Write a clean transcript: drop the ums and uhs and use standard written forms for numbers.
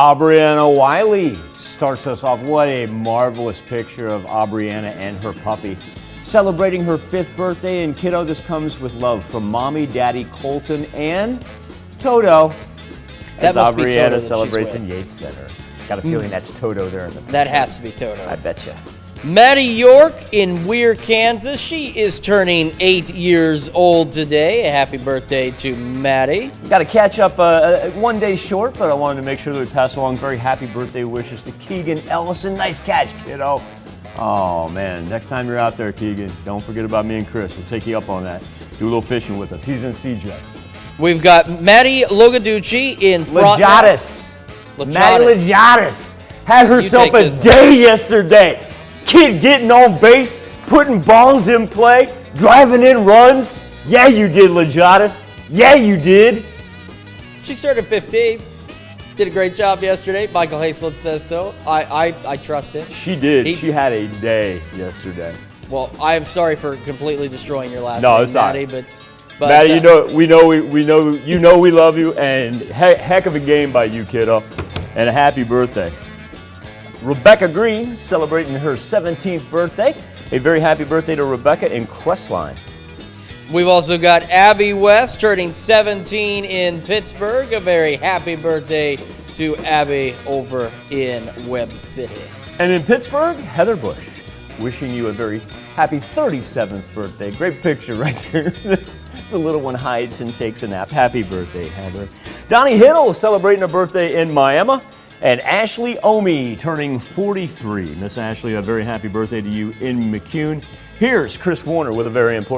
Aubriana Wiley starts us off. What a marvelous picture of Aubriana and her puppy celebrating her 5th birthday. And kiddo, this comes with love from Mommy, Daddy, Colton, and Toto. That must be Toto Aubriana that celebrates she's in with. Yates Center. Got a feeling that's Toto there in the That has to be Toto. I betcha. Maddie York in Weir, Kansas. She is turning 8 years old today. A happy birthday to Maddie. Got to catch up 1 day short, but I wanted to make sure that we pass along very happy birthday wishes to Keegan Ellison. Nice catch, kiddo. Oh, man. Next time you're out there, Keegan, don't forget about me and Chris. We'll take you up on that. Do a little fishing with us. He's in CJ. We've got Maddie Logaducci in front. Maddie Lejatis had herself a day yesterday. Kid getting on base, putting balls in play, driving in runs. Yeah, you did, Lejatis. Yeah, you did. She started 15. Did a great job yesterday. Michael Hayslip says so. I trust him. She did. She had a day yesterday. Well, I am sorry for completely destroying your last No, name, it's not. Maddie, but Maddie, we know we love you, and heck of a game by you, kiddo, and a happy birthday. Rebecca Green celebrating her 17th birthday. A very happy birthday to Rebecca in Crestline. We've also got Abby West turning 17 in Pittsburgh. A very happy birthday to Abby over in Webb City. And in Pittsburgh, Heather Bush wishing you a very happy 37th birthday. Great picture right there. It's a little one hides and takes a nap. Happy birthday, Heather. Donnie Hiddle celebrating a birthday in Miami. And Ashley Omi turning 43. Miss Ashley, a very happy birthday to you in McCune. Here's Chris Warner with a very important